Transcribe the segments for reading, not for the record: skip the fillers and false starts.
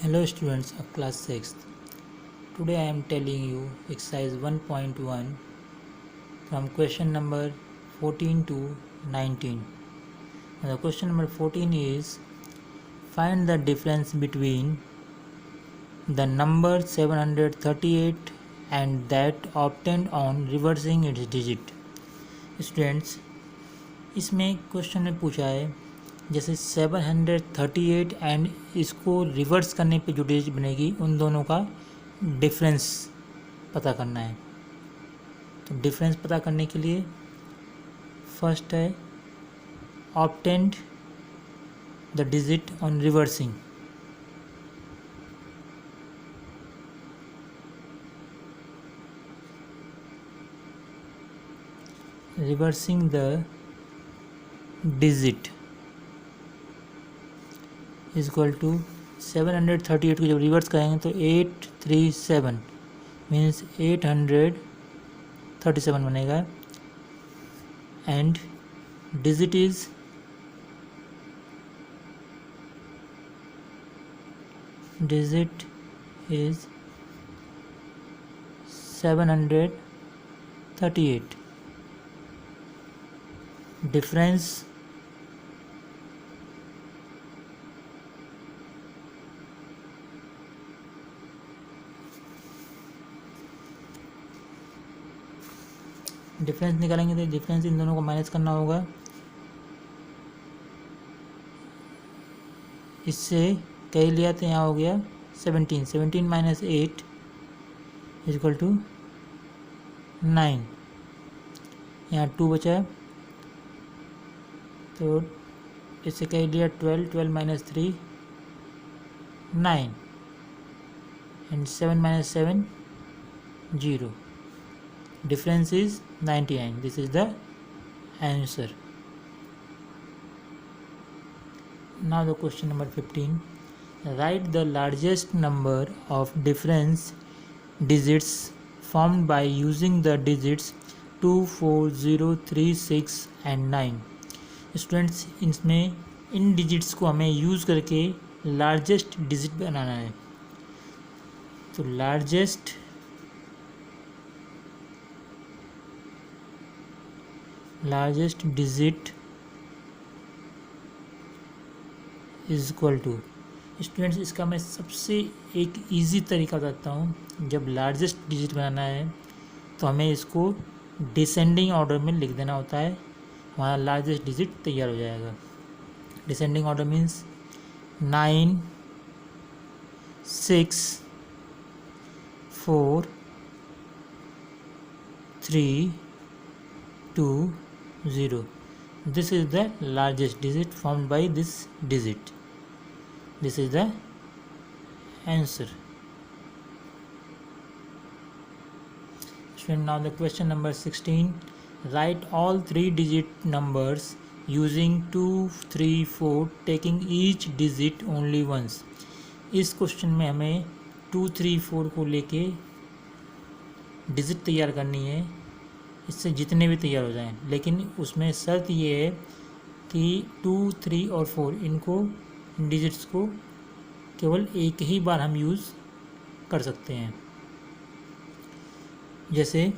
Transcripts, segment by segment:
Hello students of class 6th. Today I am telling you exercise 1.1 from question number 14 to 19. Now the question number 14 is find the difference between the number 738 and that obtained on reversing its digit. Students, इसमें question में पूछा है जैसे 738 and इसको reverse करने पे जो digit बनेगी उन दोनों का डिफरेंस पता करना है। तो डिफरेंस पता करने के लिए फर्स्ट है obtained the digit on reversing. Reversing the digit is equal to 738 को जब रिवर्स करेंगे तो 837 मीन्स 837 बनेगा and digit is digit is 738। Difference निकालेंगे तो डिफरेंस इन दोनों को माइनस करना होगा। इससे कई लिया तो यहाँ हो गया 17 माइनस 8 इज इक्वल टू 9। यहाँ 2 बचा तो इससे कई लिया 12 minus 3 9 and 7 minus 7 0। Difference is 99. This is the answer. Now the question number 15. Write the largest number of difference digits formed by using the digits 2, 4, 0, 3, 6 and 9. Students, इसमें इन digits को हमें use करके लार्जेस्ट डिजिट बनाना है। तो largest digit is equal to. Students, इसका मैं सबसे एक इजी तरीका बताता हूँ। जब लार्जेस्ट डिजिट बनाना है तो हमें इसको डिसेंडिंग ऑर्डर में लिख देना होता है, हमारा लार्जेस्ट डिजिट तैयार हो जाएगा। Descending order means 9, 6, 4, 3, 2, 0. This is the largest digit formed by this digit. This is the answer. So now the question number 16. Write all 3-digit numbers using 2, 3, 4 taking each digit only once. इस question में हमें 2, 3, 4 को लेके digit तैयार करनी है, इससे जितने भी तैयार हो जाएं, लेकिन उसमें शर्त ये है कि 2, 3 और 4 इनको डिजिट्स को केवल एक ही बार हम यूज़ कर सकते हैं। जैसे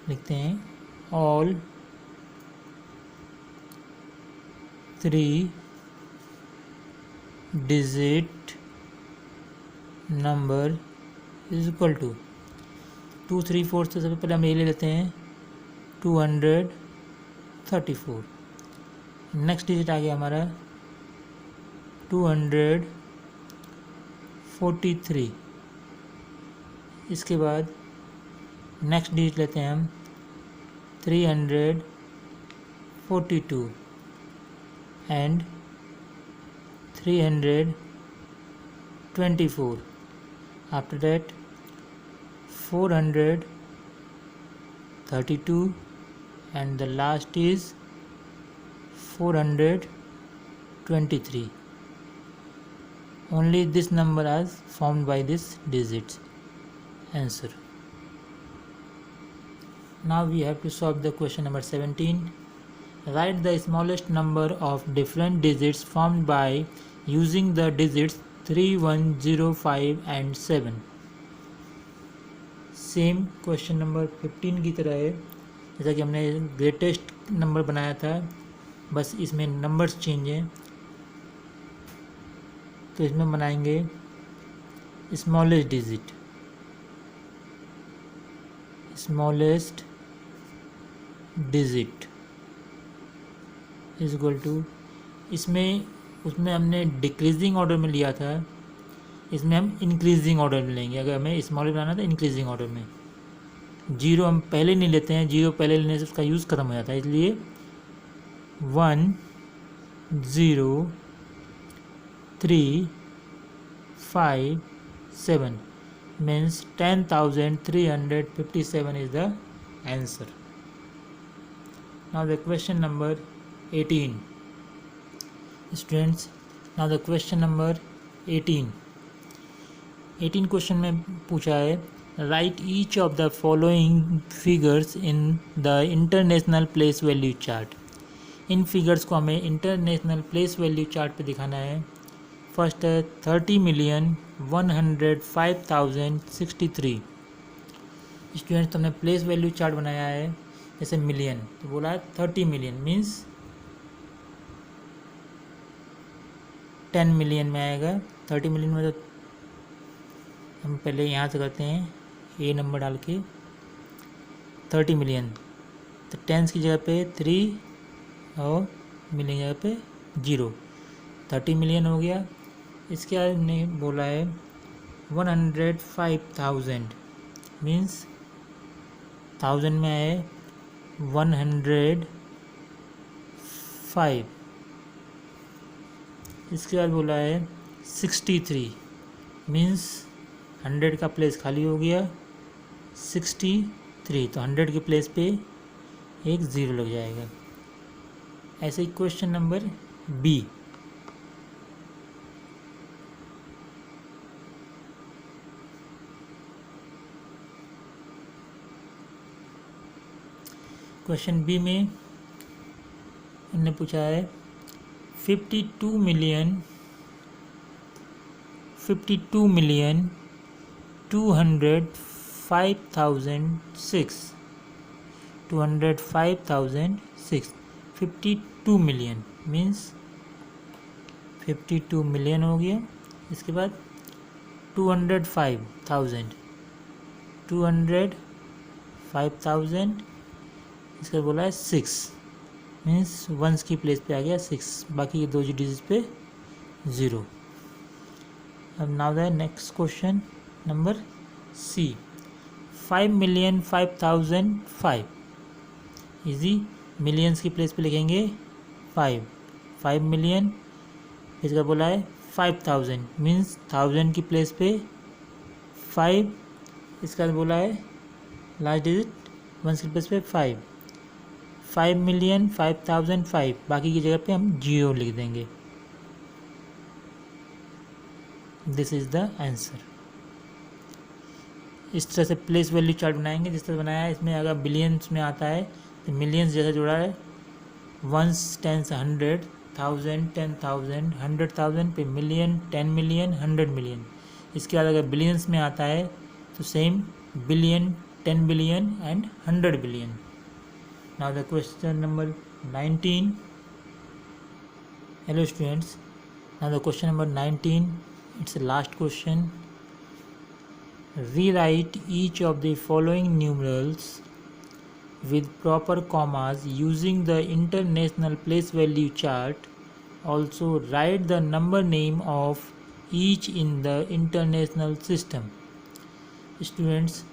लिखते हैं all 3 digit number is equal to 2, 3, 4 से सबसे पहले हम ये ले लेते हैं 234। नेक्स्ट डिजिट आ गया हमारा 243। इसके बाद नेक्स्ट डिजिट लेते हैं हम 342 and 324। After that 432 and the last is 423. Only this number is formed by this digits. Answer. Now we have to solve the question number 17. Write the smallest number of different digits formed by using the digits 3, 1, 0, 5 and 7। Same question number 15 की तरह है, जैसा कि हमने greatest number बनाया था, बस इसमें नंबर्स चेंज हैं। तो इसमें बनाएंगे smallest digit, smallest digit is equal to, इसमें उसमें हमने डिक्रीजिंग ऑर्डर में लिया था, इसमें हम इंक्रीजिंग ऑर्डर में लेंगे। अगर हमें स्मॉल बनाना था इंक्रीजिंग ऑर्डर में, जीरो हम पहले नहीं लेते हैं, जीरो पहले लेने से उसका यूज़ ख़त्म हो जाता है, इसलिए 1 0 3 5 7 means 10,357 is the answer. Now the question number 18. Students, now the question number 18 question में पूछा है, right each of the following figures in the international place value chart. In figures को हमें इंटरनेशनल प्लेस वैल्यू चार्ट पे दिखाना है। First है 30,105,063। Students, तो हमने प्लेस वैल्यू चार्ट बनाया है जैसे मिलियन, तो बोला है 30 मिलियन मीन्स 10 मिलियन में आएगा। 30 मिलियन में तो हम पहले यहाँ से करते हैं ए नंबर डाल के 30 मिलियन, तो टेंस की जगह पे 3 और मिलियन की जगह पे 0, 30 मिलियन हो गया। इसके बाद हमने बोला है 105,000 मीन्स 1000 में आए 105। इसके बाद बोला है 63 मीन्स 100 का प्लेस खाली हो गया, 63, तो 100 के प्लेस पे एक 0 लग जाएगा। ऐसे ही question number B, question B में इन्होंने पूछा है 52 मिलियन मीन्स 52 मिलियन हो गया। इसके बाद 205,000 इसका बोला है 6 मीन्स वंस की प्लेस पे आ गया 6, बाकी के दो डिजिट पे 0। अब now the next question number C, 5,05,005। Easy, millions की प्लेस पे लिखेंगे 5 मिलियन, इसका बोला है 5,000 मीन्स 1000 की प्लेस पे 5, इसका बोला है लास्ट डिजिट वंस की प्लेस पे 5 मिलियन 5,005, बाकी की जगह पे हम 0 लिख देंगे। This is the answer. इस तरह से प्लेस वैल्यू चार्ट बनाएंगे जिस तरह बनाया है। इसमें अगर बिलियंस में आता है तो मिलियंस जैसा जुड़ा है, वंस, टेंस, 100, 1000, 10,000, 100,000 पे मिलियन, 10 मिलियन, 100 मिलियन। इसके बाद अगर बिलियंस में आता है तो same billion, 10 billion and 100 billion. Now the question number 19। Hello students, now the question number 19, it's the last question. Rewrite each of the following numerals with proper commas using the international place value chart. Also write the number name of each in the international system. Students,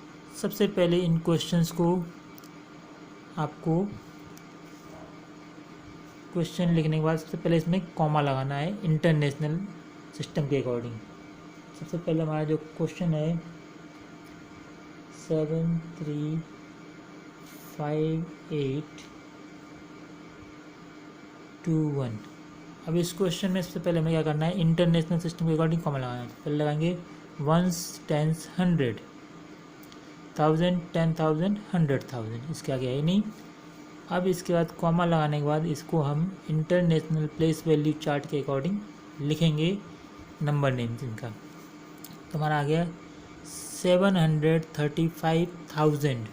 सबसे पहले इन questions को आपको question लिखने के बाद सबसे पहले इसमें कॉमा लगाना है इंटरनेशनल सिस्टम के अकॉर्डिंग। सबसे पहले हमारा जो क्वेश्चन है 735,821। अब इस क्वेश्चन में सबसे पहले हमें क्या करना है, इंटरनेशनल सिस्टम के अकॉर्डिंग कॉमा लगाना है। पहले लगाएंगे वंस, टेंस, 100, 1000, 10,000, 100,000, इसके आगे है ही नहीं। अब इसके बाद कॉमा लगाने के बाद इसको हम इंटरनेशनल प्लेस वैल्यू चार्ट के अकॉर्डिंग लिखेंगे नंबर नेम्स इनका। तो हमारा आ गया 735,000,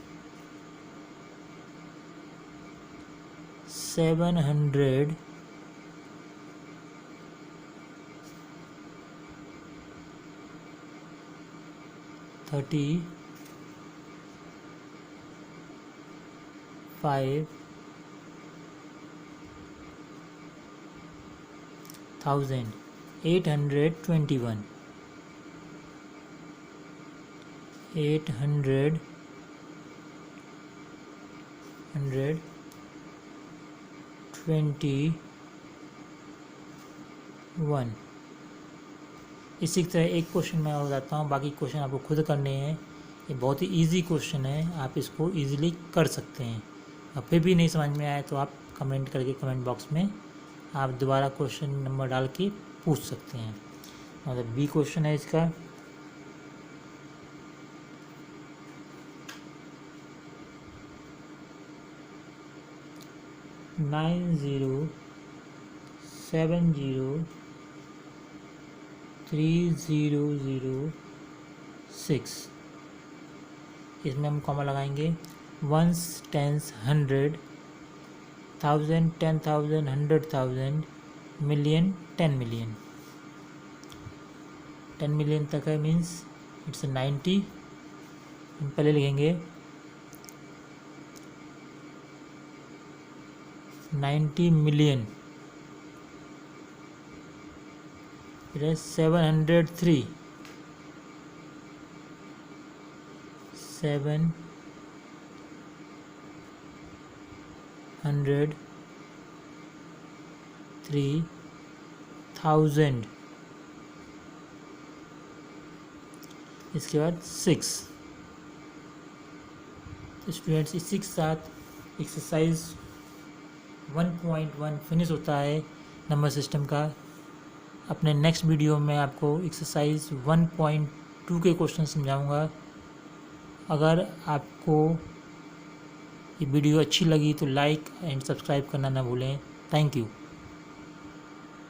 700 35,821, 821। इसी तरह एक क्वेश्चन मैं और बताता हूँ, बाकी क्वेश्चन आपको खुद करने हैं। ये बहुत ही इजी क्वेश्चन है, आप इसको इजीली कर सकते हैं। और फिर भी नहीं समझ में आए तो आप कमेंट करके कमेंट बॉक्स में आप दोबारा क्वेश्चन नंबर डाल के पूछ सकते हैं। मतलब बी क्वेश्चन है इसका। नाइन 0703006, इसमें हम कॉमा लगाएंगे। Ones, tens, 100, 1000, 10,000, 100,000, million, 10 million. 10 million तक है, मीन्स इट्स 90। हम पहले लिखेंगे 90 मिलियन, फिर है 703, 703,000। इसके बाद 6। स्टूडेंट्स, इसी के साथ एक्सरसाइज 1.1 फिनिश होता है नंबर सिस्टम का। अपने नेक्स्ट वीडियो में आपको एक्सरसाइज 1.2 के क्वेश्चन समझाऊंगा। अगर आपको ये वीडियो अच्छी लगी तो लाइक एंड सब्सक्राइब करना ना भूलें। Thank you.